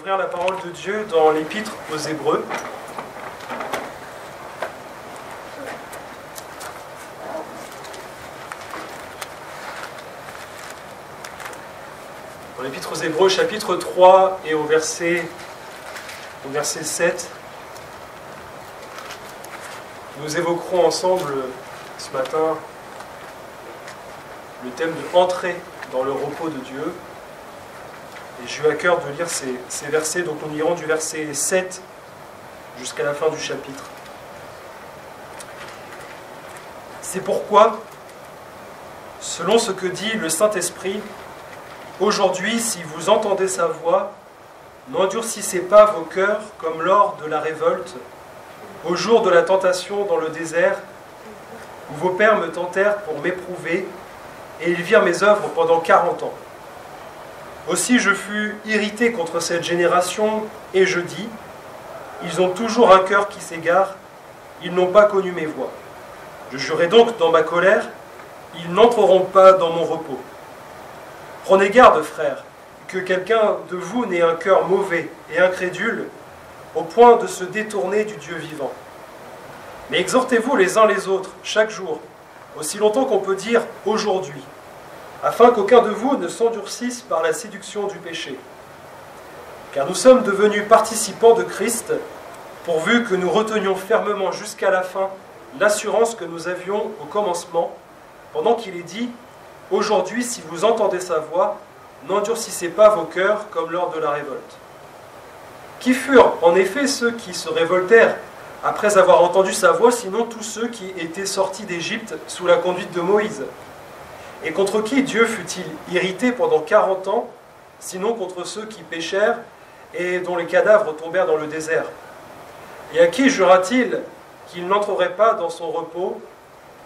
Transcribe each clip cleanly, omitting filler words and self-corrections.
ouvrir la parole de Dieu dans l'Épître aux Hébreux. Dans l'Épître aux Hébreux, chapitre 3 et au verset 7, nous évoquerons ensemble ce matin le thème de entrer dans le repos de Dieu. Et j'ai eu à cœur de lire ces versets, donc nous lirons du verset 7 jusqu'à la fin du chapitre. C'est pourquoi, selon ce que dit le Saint-Esprit, aujourd'hui, si vous entendez sa voix, n'endurcissez pas vos cœurs comme lors de la révolte, au jour de la tentation dans le désert, où vos pères me tentèrent pour m'éprouver, et ils virent mes œuvres pendant 40 ans. Aussi je fus irrité contre cette génération, et je dis, ils ont toujours un cœur qui s'égare, ils n'ont pas connu mes voies. Je jurai donc dans ma colère, ils n'entreront pas dans mon repos. Prenez garde, frères, que quelqu'un de vous n'ait un cœur mauvais et incrédule, au point de se détourner du Dieu vivant. Mais exhortez-vous les uns les autres, chaque jour, aussi longtemps qu'on peut dire aujourd'hui, afin qu'aucun de vous ne s'endurcisse par la séduction du péché. Car nous sommes devenus participants de Christ, pourvu que nous retenions fermement jusqu'à la fin l'assurance que nous avions au commencement, pendant qu'il est dit « Aujourd'hui, si vous entendez sa voix, n'endurcissez pas vos cœurs comme lors de la révolte. » Qui furent en effet ceux qui se révoltèrent après avoir entendu sa voix, sinon tous ceux qui étaient sortis d'Égypte sous la conduite de Moïse? Et contre qui Dieu fut-il irrité pendant 40 ans, sinon contre ceux qui péchèrent et dont les cadavres tombèrent dans le désert? Et à qui jura-t-il qu'il n'entrerait pas dans son repos,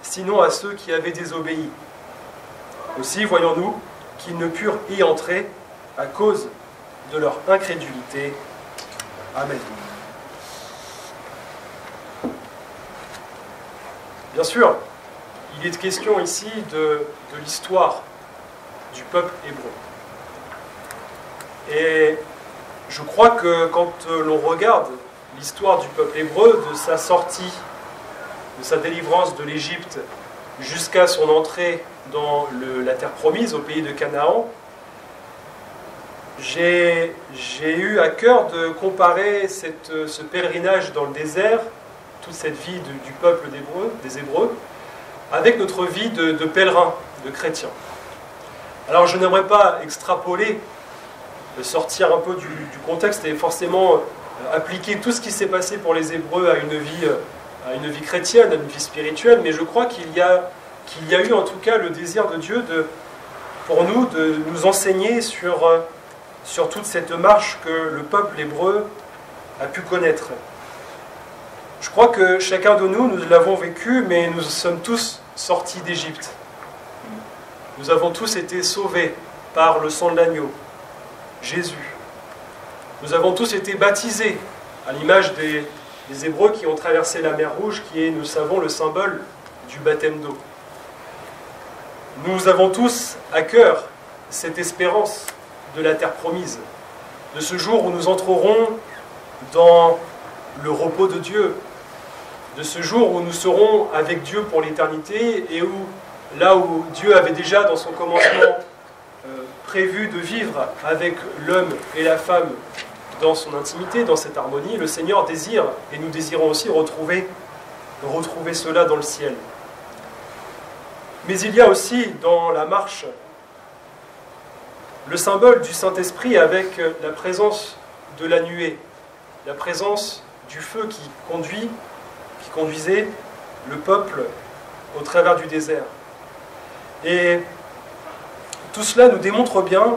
sinon à ceux qui avaient désobéi? Aussi, voyons-nous qu'ils ne purent y entrer à cause de leur incrédulité. Amen. Bien sûr, il est question ici de l'histoire du peuple hébreu. Et je crois que quand l'on regarde l'histoire du peuple hébreu, de sa sortie, de sa délivrance de l'Égypte jusqu'à son entrée dans la terre promise, au pays de Canaan, j'ai eu à cœur de comparer ce pèlerinage dans le désert, toute cette vie du peuple des Hébreux, avec notre vie de pèlerins, de chrétiens. Alors je n'aimerais pas extrapoler, sortir un peu du contexte et forcément appliquer tout ce qui s'est passé pour les Hébreux à une vie chrétienne, à une vie spirituelle, mais je crois qu'il y a eu en tout cas le désir de Dieu pour nous de nous enseigner sur toute cette marche que le peuple hébreu a pu connaître. Je crois que chacun de nous l'avons vécu, mais nous sommes tous sortis d'Égypte. Nous avons tous été sauvés par le sang de l'agneau, Jésus. Nous avons tous été baptisés, à l'image des Hébreux qui ont traversé la mer Rouge, qui est, nous savons, le symbole du baptême d'eau. Nous avons tous à cœur cette espérance de la terre promise, de ce jour où nous entrerons dans le repos de Dieu, de ce jour où nous serons avec Dieu pour l'éternité et là où Dieu avait déjà dans son commencement prévu de vivre avec l'homme et la femme dans son intimité, dans cette harmonie, le Seigneur désire, et nous désirons aussi retrouver cela dans le ciel. Mais il y a aussi dans la marche le symbole du Saint-Esprit avec la présence de la nuée, la présence du feu qui conduisait le peuple au travers du désert. Et tout cela nous démontre bien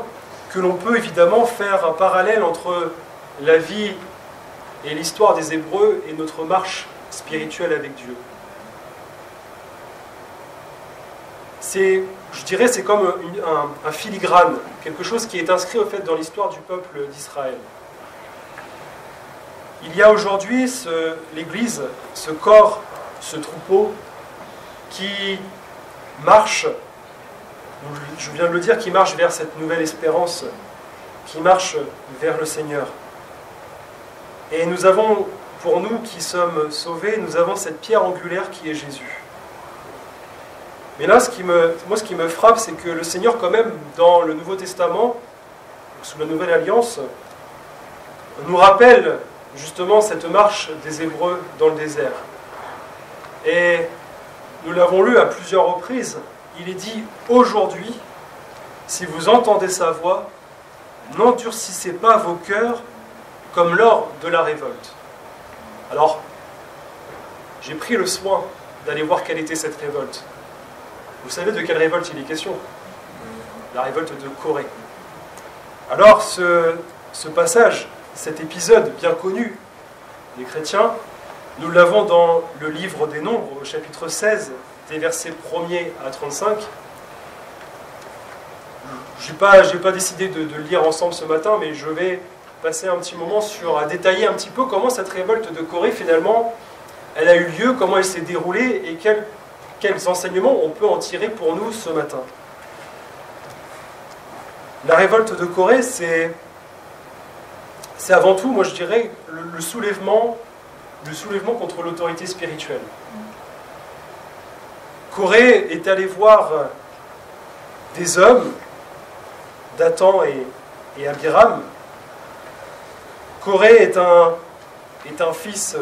que l'on peut évidemment faire un parallèle entre la vie et l'histoire des Hébreux et notre marche spirituelle avec Dieu. Je dirais, c'est comme un filigrane, quelque chose qui est inscrit au fait dans l'histoire du peuple d'Israël. Il y a aujourd'hui l'Église, ce corps, ce troupeau qui marche, je viens de le dire, qui marche vers cette nouvelle espérance, qui marche vers le Seigneur. Et nous avons, pour nous qui sommes sauvés, nous avons cette pierre angulaire qui est Jésus. Mais là, ce qui me frappe, c'est que le Seigneur, quand même, dans le Nouveau Testament, sous la Nouvelle Alliance, nous rappelle justement cette marche des Hébreux dans le désert. Et nous l'avons lu à plusieurs reprises, il est dit « Aujourd'hui, si vous entendez sa voix, n'endurcissez pas vos cœurs comme lors de la révolte. » Alors, j'ai pris le soin d'aller voir quelle était cette révolte. Vous savez de quelle révolte il est question? La révolte de Corée. Alors, ce passage, cet épisode bien connu des chrétiens, nous l'avons dans le livre des Nombres, au chapitre 16, des versets 1er à 35. Je n'ai pas décidé de le lire ensemble ce matin, mais je vais passer un petit moment à détailler un petit peu comment cette révolte de Corée, finalement, elle a eu lieu, comment elle s'est déroulée et quels enseignements on peut en tirer pour nous ce matin. La révolte de Corée, c'est avant tout, moi je dirais, le soulèvement contre l'autorité spirituelle. Corée est allé voir des hommes, Dathan et Abiram. Corée est un fils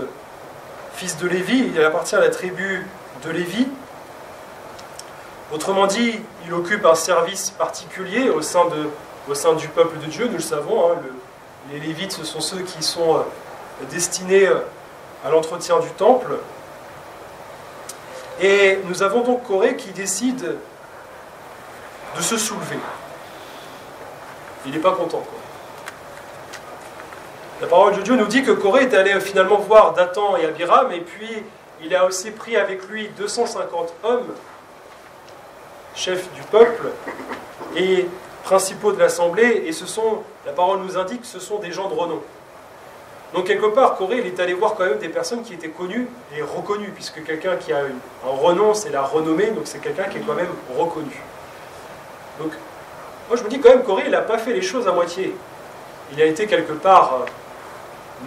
de Lévi, il appartient à la tribu de Lévi. Autrement dit, il occupe un service particulier au sein du peuple de Dieu, nous le savons. Les Lévites, ce sont ceux qui sont destinés à l'entretien du temple. Et nous avons donc Corée qui décide de se soulever. Il n'est pas content, quoi. La parole de Dieu nous dit que Corée est allé finalement voir Dathan et Abiram, et puis il a aussi pris avec lui 250 hommes, chefs du peuple et principaux de l'assemblée, et la parole nous indique que ce sont des gens de renom. Donc quelque part, Corée, il est allé voir quand même des personnes qui étaient connues et reconnues, puisque quelqu'un qui a un renom, c'est la renommée, donc c'est quelqu'un qui est quand même reconnu. Donc, moi je me dis quand même, Corée, il n'a pas fait les choses à moitié. Il a été quelque part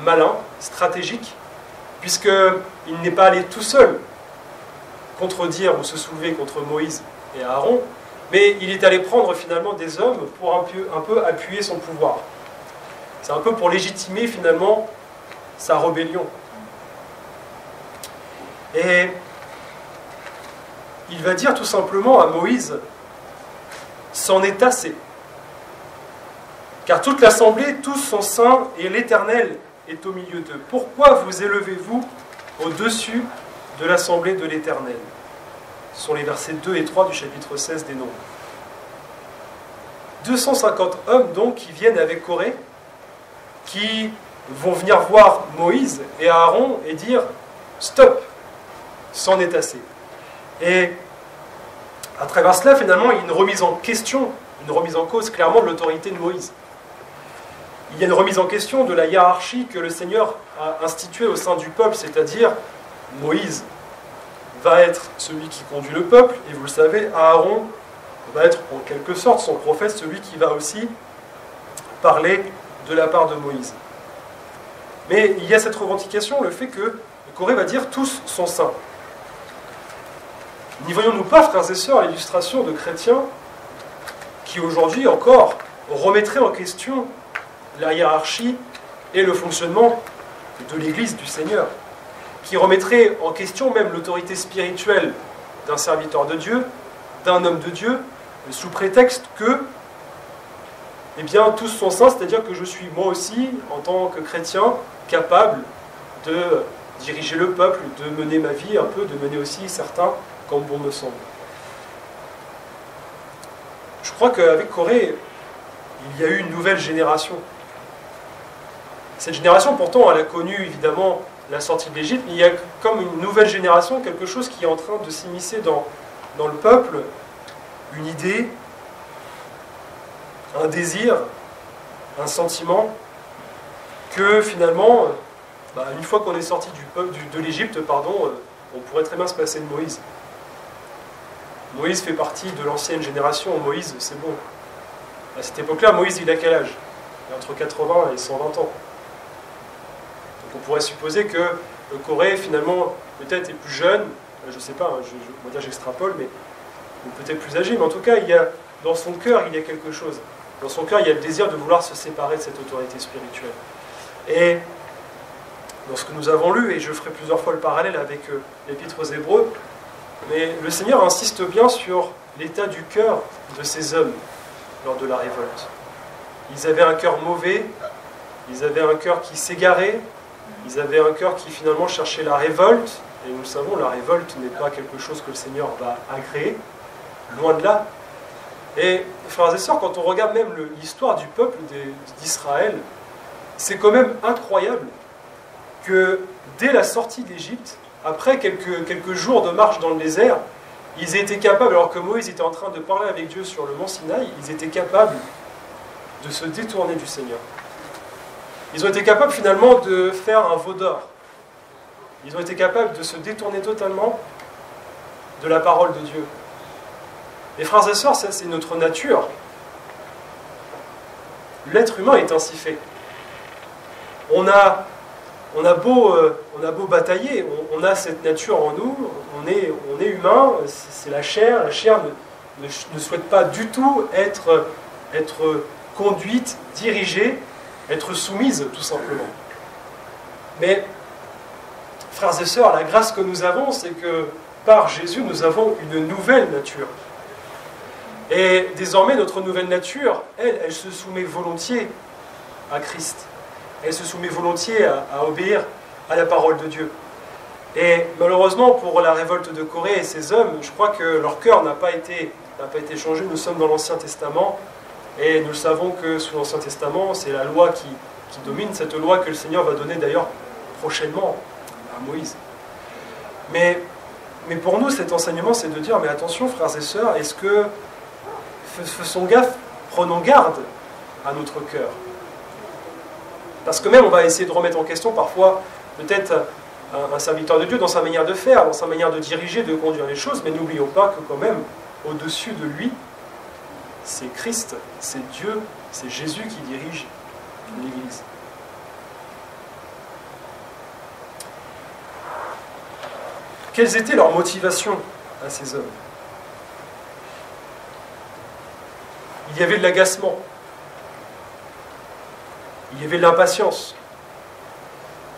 malin, stratégique, puisqu'il n'est pas allé tout seul contredire ou se soulever contre Moïse et Aaron, mais il est allé prendre finalement des hommes pour un peu appuyer son pouvoir. C'est un peu pour légitimer finalement sa rébellion. Et il va dire tout simplement à Moïse, « C'en est assez. Car toute l'assemblée, tous sont saints, et l'Éternel est au milieu d'eux. Pourquoi vous élevez-vous au-dessus de l'assemblée de l'Éternel » Ce sont les versets 2 et 3 du chapitre 16 des Nombres. 250 hommes donc qui viennent avec Corée, qui vont venir voir Moïse et Aaron et dire « Stop, c'en est assez ». Et à travers cela, finalement, il y a une remise en question, une remise en cause clairement de l'autorité de Moïse. Il y a une remise en question de la hiérarchie que le Seigneur a instituée au sein du peuple, c'est-à-dire Moïse va être celui qui conduit le peuple, et vous le savez, Aaron va être en quelque sorte son prophète, celui qui va aussi parler de la part de Moïse. Mais il y a cette revendication, le fait que Corée va dire « tous sont saints ». N'y voyons-nous pas, frères et sœurs, l'illustration de chrétiens qui aujourd'hui encore remettraient en question la hiérarchie et le fonctionnement de l'Église du Seigneur, qui remettraient en question même l'autorité spirituelle d'un serviteur de Dieu, d'un homme de Dieu, sous prétexte que, eh bien, tous sont saints, c'est-à-dire que je suis moi aussi, en tant que chrétien, capable de diriger le peuple, de mener ma vie un peu, de mener aussi certains comme bon me semble. Je crois qu'avec Corée, il y a eu une nouvelle génération. Cette génération, pourtant, elle a connu évidemment la sortie de l'Égypte, mais il y a comme une nouvelle génération, quelque chose qui est en train de s'immiscer dans le peuple, une idée, un désir, un sentiment, que finalement, une fois qu'on est sorti de l'Égypte, on pourrait très bien se passer de Moïse. Moïse fait partie de l'ancienne génération. Moïse, c'est bon. À cette époque-là, Moïse, il a quel âge? Il a entre 80 et 120 ans. On pourrait supposer que Corée, finalement, peut-être est plus jeune, je ne sais pas, hein, moi j'extrapole, mais ou peut-être plus âgé, mais en tout cas, dans son cœur, il y a quelque chose. Dans son cœur, il y a le désir de vouloir se séparer de cette autorité spirituelle. Et dans ce que nous avons lu, et je ferai plusieurs fois le parallèle avec l'Épître aux Hébreux, mais le Seigneur insiste bien sur l'état du cœur de ces hommes lors de la révolte. Ils avaient un cœur mauvais, ils avaient un cœur qui s'égarait, ils avaient un cœur qui finalement cherchait la révolte, et nous le savons, la révolte n'est pas quelque chose que le Seigneur va agréer, loin de là. Et frères et sœurs, quand on regarde même l'histoire du peuple d'Israël, c'est quand même incroyable que dès la sortie d'Égypte, après quelques jours de marche dans le désert, ils étaient capables, alors que Moïse était en train de parler avec Dieu sur le mont Sinaï, ils étaient capables de se détourner du Seigneur. Ils ont été capables finalement de faire un veau d'or. Ils ont été capables de se détourner totalement de la parole de Dieu. Et frères et sœurs, ça c'est notre nature. L'être humain est ainsi fait. On a beau batailler, on a cette nature en nous, on est humain, c'est la chair ne souhaite pas du tout être conduite, dirigée, être soumise tout simplement. Mais, frères et sœurs, la grâce que nous avons, c'est que par Jésus, nous avons une nouvelle nature. Et désormais, notre nouvelle nature, elle se soumet volontiers à Christ. Elle se soumet volontiers à obéir à la parole de Dieu. Et malheureusement, pour la révolte de Corée et ces hommes, je crois que leur cœur n'a pas été changé. Nous sommes dans l'Ancien Testament, et nous savons que sous l'Ancien Testament, c'est la loi qui domine, cette loi que le Seigneur va donner d'ailleurs prochainement à Moïse. Mais pour nous, cet enseignement, c'est de dire, mais attention, frères et sœurs, est-ce que faisons gaffe, prenons garde à notre cœur. Parce que même on va essayer de remettre en question parfois peut-être un serviteur de Dieu dans sa manière de faire, dans sa manière de diriger, de conduire les choses, mais n'oublions pas que quand même, au-dessus de lui, c'est Christ, c'est Dieu, c'est Jésus qui dirige l'Église. Quelles étaient leurs motivations à ces hommes ? Il y avait de l'agacement, il y avait de l'impatience,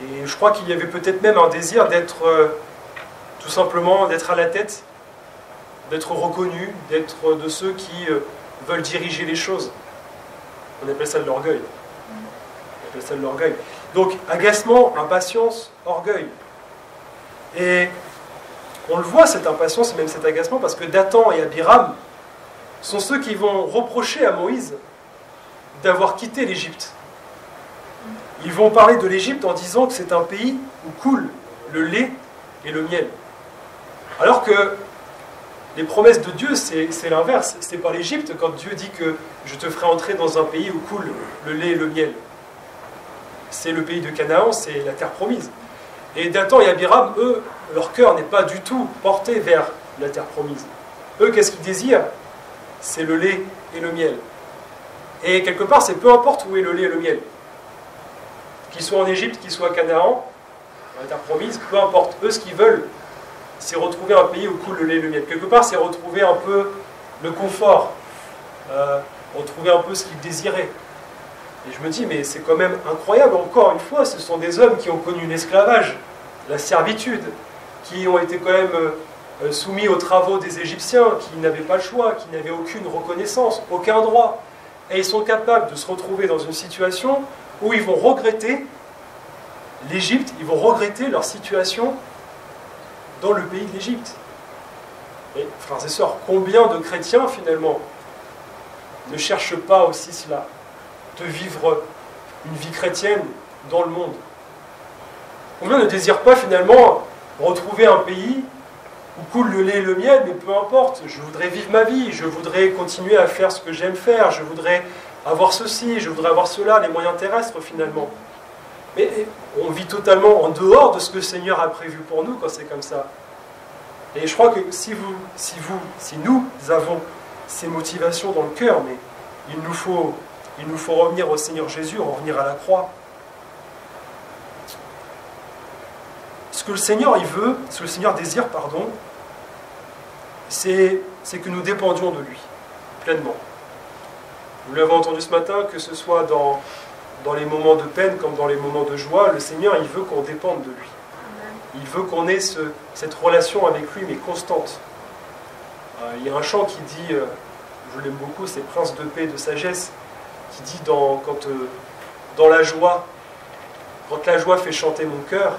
et je crois qu'il y avait peut-être même un désir d'être, tout simplement, d'être à la tête, d'être reconnu, d'être de ceux qui veulent diriger les choses. On appelle ça de l'orgueil. On appelle ça de l'orgueil. Donc, agacement, impatience, orgueil. Et on le voit, cette impatience et même cet agacement, parce que Dathan et Abiram sont ceux qui vont reprocher à Moïse d'avoir quitté l'Égypte. Ils vont parler de l'Égypte en disant que c'est un pays où coule le lait et le miel. Alors que les promesses de Dieu, c'est l'inverse. C'est pas l'Égypte quand Dieu dit que je te ferai entrer dans un pays où coule le lait et le miel. C'est le pays de Canaan, c'est la terre promise. Et Dathan et Abiram, eux, leur cœur n'est pas du tout porté vers la terre promise. Eux, qu'est-ce qu'ils désirent ? C'est le lait et le miel. Et quelque part, c'est peu importe où est le lait et le miel. Qu'ils soient en Égypte, qu'ils soient à Canaan, la terre promise, peu importe. Eux, ce qu'ils veulent, c'est retrouver un pays où coule le lait et le miel. Quelque part, c'est retrouver un peu le confort, retrouver un peu ce qu'ils désiraient. Et je me dis, mais c'est quand même incroyable, encore une fois, ce sont des hommes qui ont connu l'esclavage, la servitude, qui ont été quand même soumis aux travaux des Égyptiens, qui n'avaient pas le choix, qui n'avaient aucune reconnaissance, aucun droit. Et ils sont capables de se retrouver dans une situation où ils vont regretter l'Égypte, ils vont regretter leur situation dans le pays de l'Égypte. Et frères et sœurs, combien de chrétiens finalement ne cherchent pas aussi cela, de vivre une vie chrétienne dans le monde? Combien ne désirent pas finalement retrouver un pays où coule le lait et le miel, mais peu importe, je voudrais vivre ma vie, je voudrais continuer à faire ce que j'aime faire, je voudrais avoir ceci, je voudrais avoir cela, les moyens terrestres finalement. Mais on vit totalement en dehors de ce que le Seigneur a prévu pour nous quand c'est comme ça. Et je crois que si nous avons ces motivations dans le cœur, mais il nous faut revenir au Seigneur Jésus, revenir à la croix. ce que le Seigneur il veut, ce que le Seigneur désire, pardon, c'est que nous dépendions de lui, pleinement. Nous l'avons entendu ce matin, que ce soit dans les moments de peine comme dans les moments de joie, le Seigneur il veut qu'on dépende de lui. Il veut qu'on ait cette relation avec lui, mais constante. Il y a un chant qui dit, je l'aime beaucoup, c'est Prince de paix et de sagesse, qui dit dans la joie, quand la joie fait chanter mon cœur,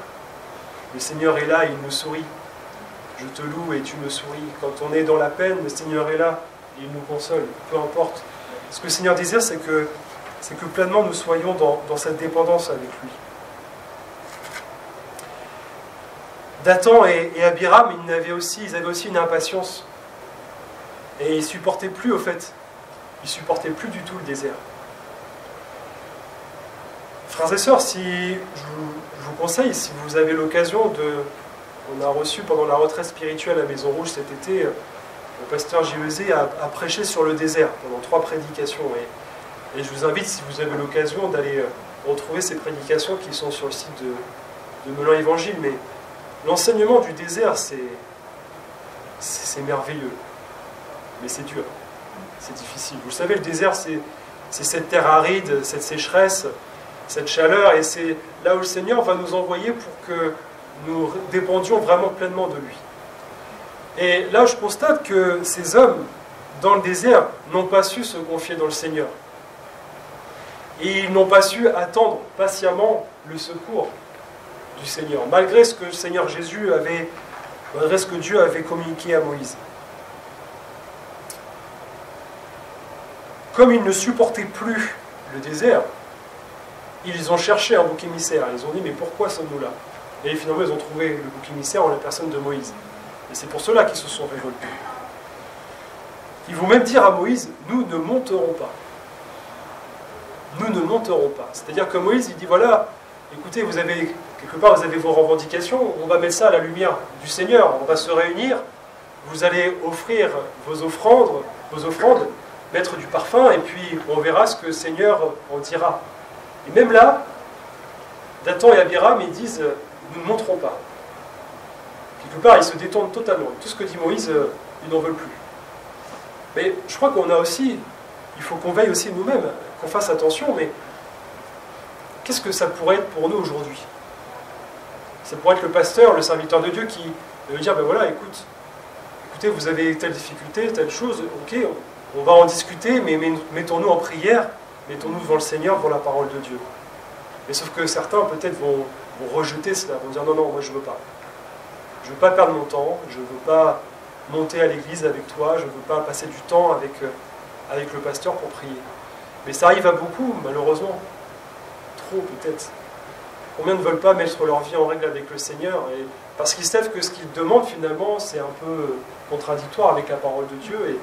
le Seigneur est là et il me sourit. Je te loue et tu me souris. Quand on est dans la peine, le Seigneur est là et il nous console, peu importe. Ce que le Seigneur désire, c'est que pleinement nous soyons dans cette dépendance avec lui. Dathan et Abiram, ils avaient aussi une impatience. Et ils ne supportaient plus, au fait. Ils ne supportaient plus du tout le désert. Frères et sœurs, je vous conseille, si vous avez l'occasion on a reçu pendant la retraite spirituelle à Maison Rouge cet été, le pasteur J.E.Z. a prêché sur le désert pendant 3 prédications. Et je vous invite, si vous avez l'occasion, d'aller retrouver ces prédications qui sont sur le site de Melun Évangile. Mais l'enseignement du désert, c'est merveilleux. Mais c'est dur, c'est difficile. Vous savez, le désert, c'est cette terre aride, cette sécheresse, cette chaleur, et c'est là où le Seigneur va nous envoyer pour que nous dépendions vraiment pleinement de lui. Et là, je constate que ces hommes, dans le désert, n'ont pas su se confier dans le Seigneur. Et ils n'ont pas su attendre patiemment le secours du Seigneur, malgré ce que le Seigneur Jésus malgré ce que Dieu avait communiqué à Moïse. Comme ils ne supportaient plus le désert, ils ont cherché un bouc émissaire. Ils ont dit, mais pourquoi sommes-nous là? Et finalement, ils ont trouvé le bouc émissaire en la personne de Moïse. Et c'est pour cela qu'ils se sont révoltés. Ils vont même dire à Moïse, nous ne monterons pas. Nous ne monterons pas. C'est-à-dire que Moïse, il dit, voilà, écoutez, quelque part, vous avez vos revendications, on va mettre ça à la lumière du Seigneur, on va se réunir, vous allez offrir vos offrandes, mettre du parfum, et puis on verra ce que le Seigneur en dira. Et même là, Dathan et Abiram, ils disent, nous ne monterons pas. Quelque part, ils se détournent totalement. Tout ce que dit Moïse, ils n'en veulent plus. Mais je crois qu'on a aussi, il faut qu'on veille aussi nous-mêmes, qu'on fasse attention, mais qu'est-ce que ça pourrait être pour nous aujourd'hui? Ça pourrait être le pasteur, le serviteur de Dieu qui veut dire, ben voilà, écoutez, vous avez telle difficulté, telle chose, ok, on va en discuter, mais mettons-nous en prière, mettons-nous devant le Seigneur, devant la parole de Dieu. Mais sauf que certains peut-être vont rejeter cela, vont dire, non, moi je ne veux pas. Je ne veux pas perdre mon temps, je ne veux pas monter à l'église avec toi, je ne veux pas passer du temps avec le pasteur pour prier. Mais ça arrive à beaucoup, malheureusement. Trop peut-être. Combien ne veulent pas mettre leur vie en règle avec le Seigneur, et parce qu'ils savent que ce qu'ils demandent finalement c'est un peu contradictoire avec la parole de Dieu, et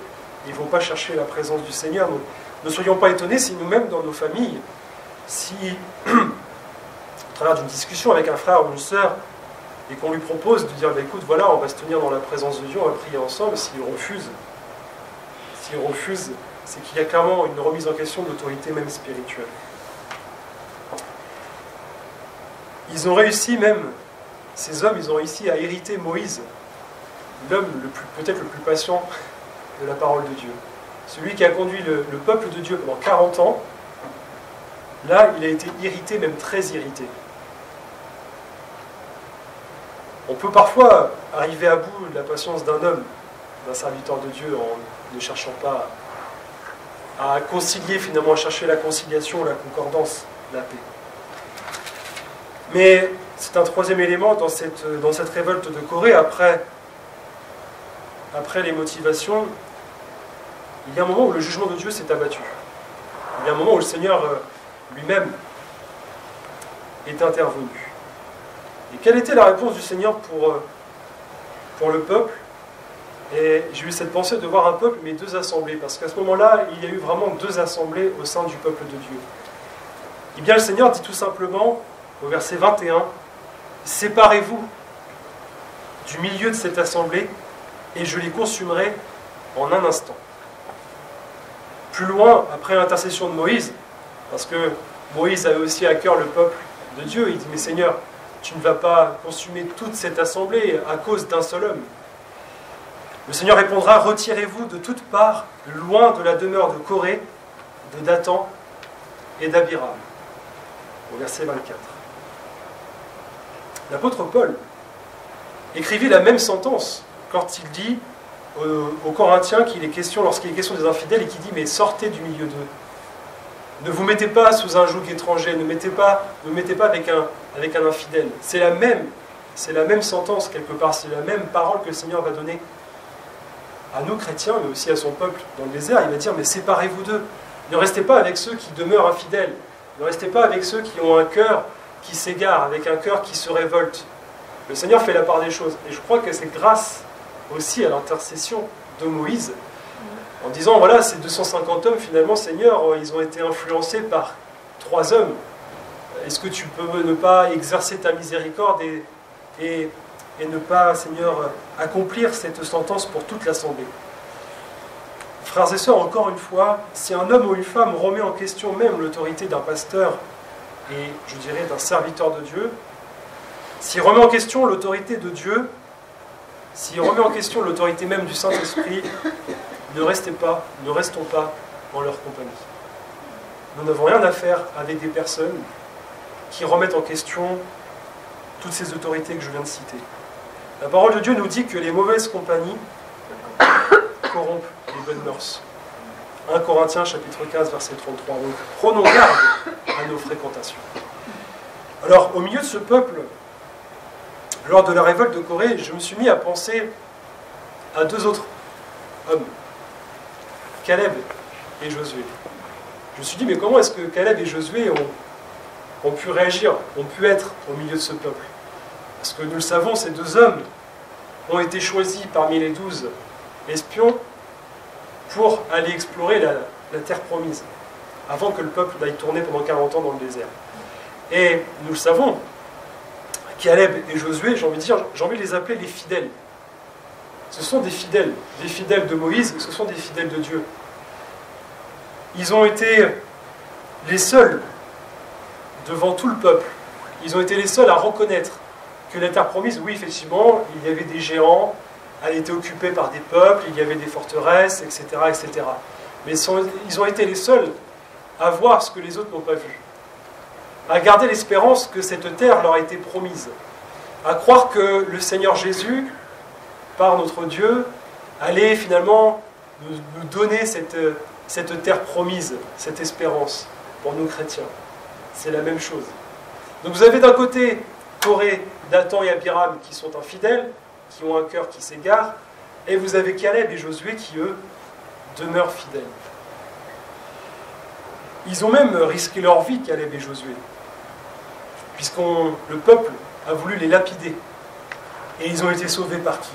ils ne vont pas chercher la présence du Seigneur. Donc, ne soyons pas étonnés si nous-mêmes dans nos familles, si au travers d'une discussion avec un frère ou une sœur, et qu'on lui propose de dire, bah, écoute, voilà, on va se tenir dans la présence de Dieu, on va prier ensemble, s'il refuse, c'est qu'il y a clairement une remise en question de l'autorité même spirituelle. Ils ont réussi même, ces hommes, ils ont réussi à hériter Moïse, l'homme peut-être le plus patient de la parole de Dieu. Celui qui a conduit le peuple de Dieu pendant 40 ans, là, il a été irrité, même très irrité. On peut parfois arriver à bout de la patience d'un homme, d'un serviteur de Dieu, en ne cherchant pas à concilier, finalement, à chercher la conciliation, la concordance, la paix. Mais c'est un troisième élément dans cette révolte de Corée. Après les motivations, il y a un moment où le jugement de Dieu s'est abattu. Il y a un moment où le Seigneur lui-même est intervenu. Et quelle était la réponse du Seigneur pour le peuple? Et j'ai eu cette pensée de voir un peuple, mais 2 assemblées, parce qu'à ce moment-là, il y a eu vraiment 2 assemblées au sein du peuple de Dieu. Eh bien, le Seigneur dit tout simplement, au verset 21, « Séparez-vous du milieu de cette assemblée, et je les consumerai en un instant. » Plus loin, après l'intercession de Moïse, parce que Moïse avait aussi à cœur le peuple de Dieu, il dit, « Mais Seigneur, tu ne vas pas consumer toute cette assemblée à cause d'un seul homme. Le Seigneur répondra, retirez-vous de toutes parts, loin de la demeure de Corée, de Dathan et d'Abiram. Au verset 24. L'apôtre Paul écrivit la même sentence quand il dit aux Corinthiens qu'il est question, lorsqu'il est question des infidèles, et qui dit, mais sortez du milieu d'eux. Ne vous mettez pas sous un joug étranger, ne vous mettez pas avec un infidèle. C'est la même sentence quelque part, c'est la même parole que le Seigneur va donner à nous chrétiens, mais aussi à son peuple dans le désert. Il va dire, mais séparez-vous d'eux. Ne restez pas avec ceux qui demeurent infidèles. Ne restez pas avec ceux qui ont un cœur qui s'égare, avec un cœur qui se révolte. Le Seigneur fait la part des choses. Et je crois que c'est grâce aussi à l'intercession de Moïse, en disant, voilà, ces 250 hommes, finalement, Seigneur, ils ont été influencés par 3 hommes. Est-ce que tu peux ne pas exercer ta miséricorde et ne pas, Seigneur, accomplir cette sentence pour toute l'assemblée? Frères et sœurs, encore une fois, si un homme ou une femme remet en question même l'autorité d'un pasteur et, je dirais, d'un serviteur de Dieu, s'il remet en question l'autorité de Dieu, s'il remet en question l'autorité même du Saint-Esprit, ne restons pas en leur compagnie. Nous n'avons rien à faire avec des personnes qui remettent en question toutes ces autorités que je viens de citer. La parole de Dieu nous dit que les mauvaises compagnies corrompent les bonnes mœurs. 1 Corinthiens chapitre 15 verset 33. Donc prenons garde à nos fréquentations. Alors au milieu de ce peuple, lors de la révolte de Corée, je me suis mis à penser à 2 autres hommes, Caleb et Josué. Je me suis dit, mais comment est-ce que Caleb et Josué ont pu réagir, ont pu être au milieu de ce peuple? Parce que nous le savons, ces 2 hommes ont été choisis parmi les 12 espions pour aller explorer la terre promise, avant que le peuple n'aille tourner pendant 40 ans dans le désert. Et nous le savons, Caleb et Josué, j'ai envie de les appeler les fidèles. Ce sont des fidèles de Moïse, ce sont des fidèles de Dieu. Ils ont été les seuls devant tout le peuple. Ils ont été les seuls à reconnaître que la terre promise, oui, effectivement, il y avait des géants, elle était occupée par des peuples, il y avait des forteresses, etc., etc. Mais ils ont été les seuls à voir ce que les autres n'ont pas vu, à garder l'espérance que cette terre leur a été promise, à croire que le Seigneur Jésus, par notre Dieu, allait finalement nous donner cette terre promise, cette espérance pour nous chrétiens. C'est la même chose. Donc vous avez d'un côté Corée, Dathan et Abiram qui sont infidèles, qui ont un cœur qui s'égare, et vous avez Caleb et Josué qui, eux, demeurent fidèles. Ils ont même risqué leur vie, Caleb et Josué, puisque le peuple a voulu les lapider. Et ils ont été sauvés par qui?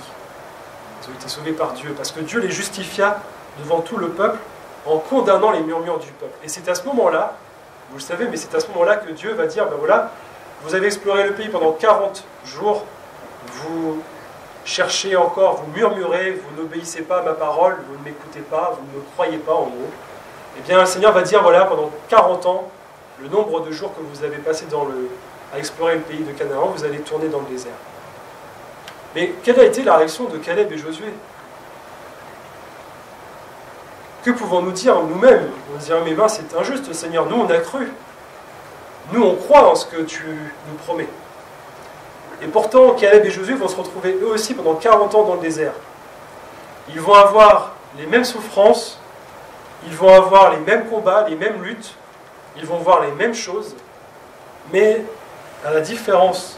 Ils ont été sauvés par Dieu, parce que Dieu les justifia devant tout le peuple en condamnant les murmures du peuple. Et c'est à ce moment-là, vous le savez, mais c'est à ce moment-là que Dieu va dire, ben voilà, vous avez exploré le pays pendant 40 jours, vous cherchez encore, vous murmurez, vous n'obéissez pas à ma parole, vous ne m'écoutez pas, vous ne me croyez pas en gros. Eh bien, le Seigneur va dire, voilà, pendant 40 ans, le nombre de jours que vous avez passé à explorer le pays de Canaan, vous allez tourner dans le désert. Mais quelle a été la réaction de Caleb et Josué? Que pouvons-nous dire nous-mêmes? On se dit, mais ben, c'est injuste, Seigneur, nous on a cru. Nous on croit en ce que tu nous promets. Et pourtant, Caleb et Josué vont se retrouver eux aussi pendant 40 ans dans le désert. Ils vont avoir les mêmes souffrances, ils vont avoir les mêmes combats, les mêmes luttes, ils vont voir les mêmes choses, mais à la différence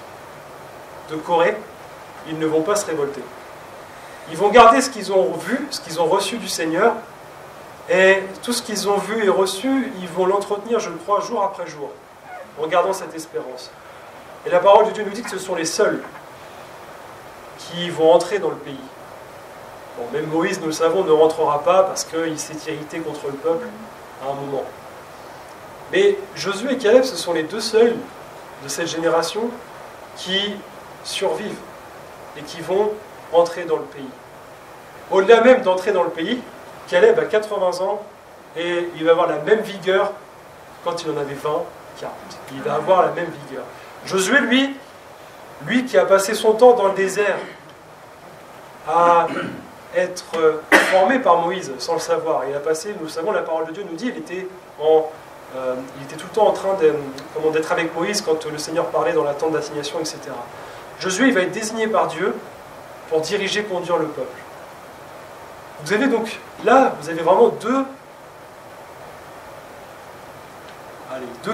de Corée, ils ne vont pas se révolter. Ils vont garder ce qu'ils ont vu, ce qu'ils ont reçu du Seigneur, et tout ce qu'ils ont vu et reçu, ils vont l'entretenir, je le crois, jour après jour, en gardant cette espérance. Et la parole de Dieu nous dit que ce sont les seuls qui vont entrer dans le pays. Bon, même Moïse, nous le savons, ne rentrera pas parce qu'il s'est irrité contre le peuple à un moment. Mais Josué et Caleb, ce sont les 2 seuls de cette génération qui survivent et qui vont entrer dans le pays. Au-delà même d'entrer dans le pays, Caleb a 80 ans et il va avoir la même vigueur quand il en avait 20, 40. Il va avoir la même vigueur. Josué, lui, Lui qui a passé son temps dans le désert à être formé par Moïse sans le savoir. Il a passé, nous savons, la parole de Dieu nous dit, il était tout le temps en train d'être avec Moïse quand le Seigneur parlait dans la tente d'assignation, etc. Josué, il va être désigné par Dieu pour diriger, conduire le peuple. Vous avez donc, là, vous avez vraiment deux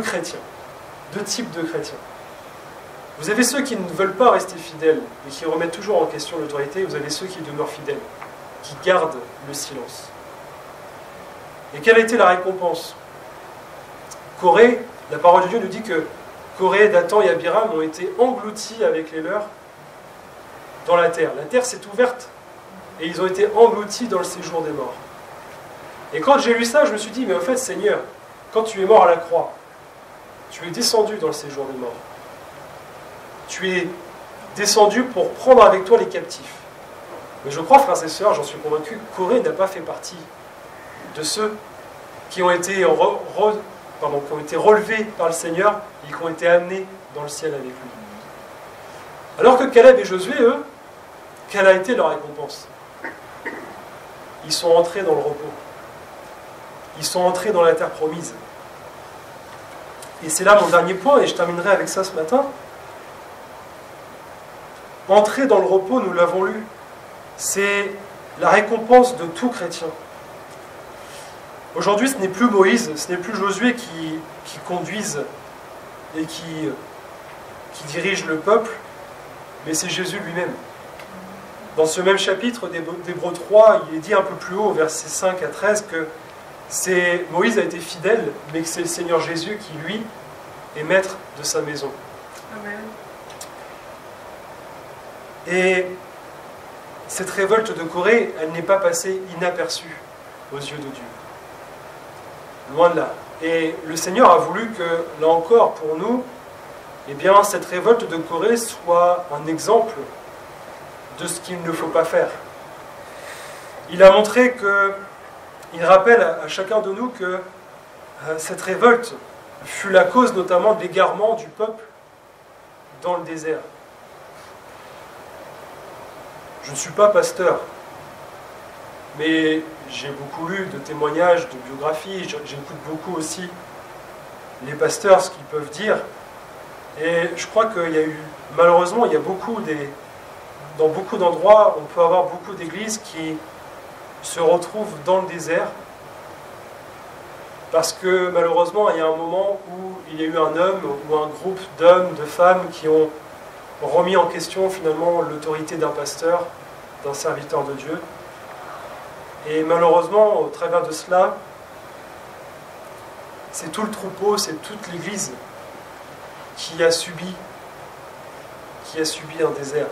chrétiens, deux types de chrétiens. Vous avez ceux qui ne veulent pas rester fidèles et qui remettent toujours en question l'autorité, vous avez ceux qui demeurent fidèles, qui gardent le silence. Et quelle a été la récompense? Corée, la parole de Dieu nous dit que Corée, Dathan et Abiram ont été engloutis avec les leurs dans la terre. La terre s'est ouverte et ils ont été engloutis dans le séjour des morts. Et quand j'ai lu ça, je me suis dit, mais en fait, Seigneur, quand tu es mort à la croix, tu es descendu dans le séjour des morts. Tu es descendu pour prendre avec toi les captifs. Mais je crois, frères et sœurs, j'en suis convaincu, Corée n'a pas fait partie de ceux qui ont été relevés par le Seigneur et qui ont été amenés dans le ciel avec lui. Alors que Caleb et Josué, eux, quelle a été leur récompense? Ils sont entrés dans le repos. Ils sont entrés dans la terre promise. Et c'est là mon dernier point, et je terminerai avec ça ce matin. Entrer dans le repos, nous l'avons lu, c'est la récompense de tout chrétien. Aujourd'hui, ce n'est plus Moïse, ce n'est plus Josué qui conduisent et qui dirigent le peuple, mais c'est Jésus lui-même. Dans ce même chapitre d'Hébreux 3, il est dit un peu plus haut, versets 5 à 13, que Moïse a été fidèle, mais que c'est le Seigneur Jésus qui, lui, est maître de sa maison. Amen. Et cette révolte de Corée, elle n'est pas passée inaperçue aux yeux de Dieu. Loin de là. Et le Seigneur a voulu que, là encore, pour nous, eh bien, cette révolte de Corée soit un exemple de ce qu'il ne faut pas faire. Il a montré que, il rappelle à chacun de nous que cette révolte fut la cause notamment de l'égarement du peuple dans le désert. Je ne suis pas pasteur, mais j'ai beaucoup lu de témoignages, de biographies, j'écoute beaucoup aussi les pasteurs, ce qu'ils peuvent dire, et je crois qu'il y a eu, malheureusement, il y a dans beaucoup d'endroits, on peut avoir beaucoup d'églises qui se retrouvent dans le désert, parce que malheureusement, il y a un moment où il y a eu un homme ou un groupe d'hommes, de femmes qui ont remis en question finalement l'autorité d'un pasteur, d'un serviteur de Dieu. Et malheureusement, au travers de cela, c'est tout le troupeau, c'est toute l'Église qui a subi un désert.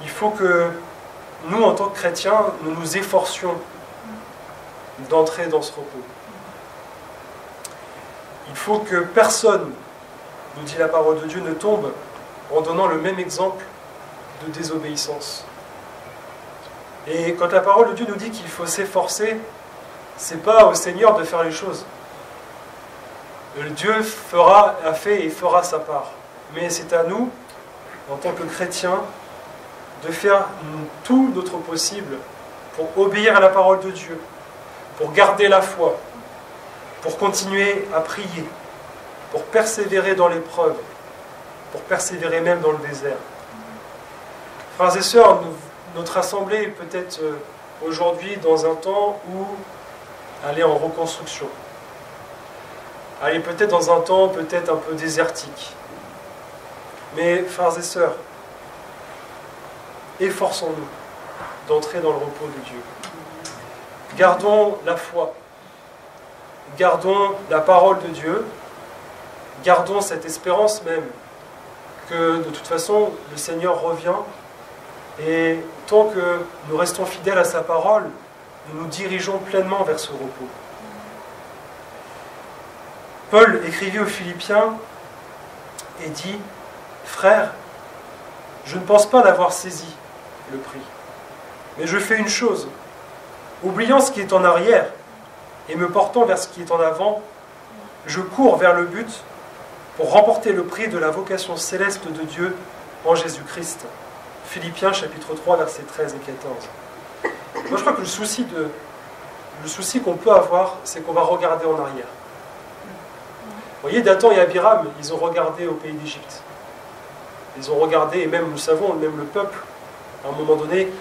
Il faut que nous, en tant que chrétiens, nous nous efforcions d'entrer dans ce repos. Il faut que personne, nous dit la parole de Dieu, ne tombe en donnant le même exemple de désobéissance. Et quand la parole de Dieu nous dit qu'il faut s'efforcer, c'est pas au Seigneur de faire les choses. Dieu a fait et fera sa part. Mais c'est à nous, en tant que chrétiens, de faire tout notre possible pour obéir à la parole de Dieu, pour garder la foi, pour continuer à prier, pour persévérer dans l'épreuve, pour persévérer même dans le désert. Frères et sœurs, notre assemblée est peut-être aujourd'hui dans un temps où elle est en reconstruction. Elle est peut-être dans un temps peut-être un peu désertique. Mais frères et sœurs, efforçons-nous d'entrer dans le repos de Dieu. Gardons la foi, gardons la parole de Dieu, gardons cette espérance même que de toute façon le Seigneur revient et tant que nous restons fidèles à sa parole, nous nous dirigeons pleinement vers ce repos. Paul écrivit aux Philippiens et dit « Frères, je ne pense pas l'avoir saisi, le prix, mais je fais une chose, oubliant ce qui est en arrière et me portant vers ce qui est en avant, je cours vers le but pour remporter le prix de la vocation céleste de Dieu en Jésus-Christ. Philippiens chapitre 3, versets 13 et 14. Moi je crois que le souci qu'on peut avoir, c'est qu'on va regarder en arrière. Vous voyez, Dathan et Abiram, ils ont regardé au pays d'Égypte. Ils ont regardé, et même nous savons, même le peuple, à un moment donné,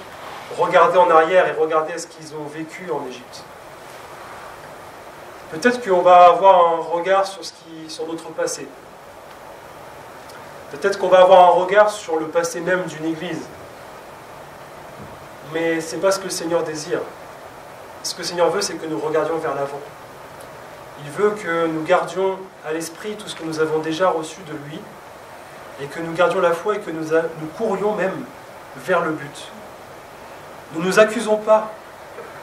regardait en arrière et regardait ce qu'ils ont vécu en Égypte. Peut-être qu'on va avoir un regard sur notre passé. Peut-être qu'on va avoir un regard sur le passé même d'une église. Mais ce n'est pas ce que le Seigneur désire. Ce que le Seigneur veut, c'est que nous regardions vers l'avant. Il veut que nous gardions à l'esprit tout ce que nous avons déjà reçu de lui, et que nous gardions la foi et que nous courions même vers le but. Ne nous accusons pas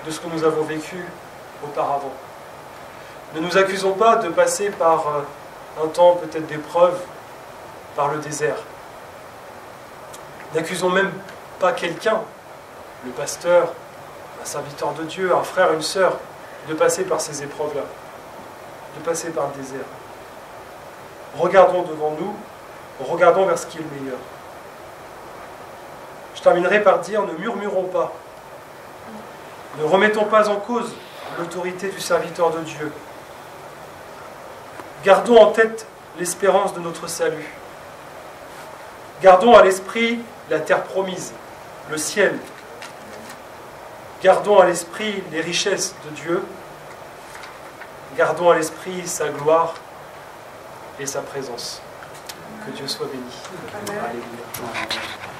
de ce que nous avons vécu auparavant. Ne nous accusons pas de passer par un temps peut-être d'épreuve, par le désert. N'accusons même pas quelqu'un, le pasteur, un serviteur de Dieu, un frère, une sœur, de passer par ces épreuves-là, de passer par le désert. Regardons devant nous, regardons vers ce qui est le meilleur. Je terminerai par dire, ne murmurons pas, ne remettons pas en cause l'autorité du serviteur de Dieu. Gardons en tête l'espérance de notre salut. Gardons à l'esprit la terre promise, le ciel. Gardons à l'esprit les richesses de Dieu. Gardons à l'esprit sa gloire et sa présence. Que Dieu soit béni. Alléluia.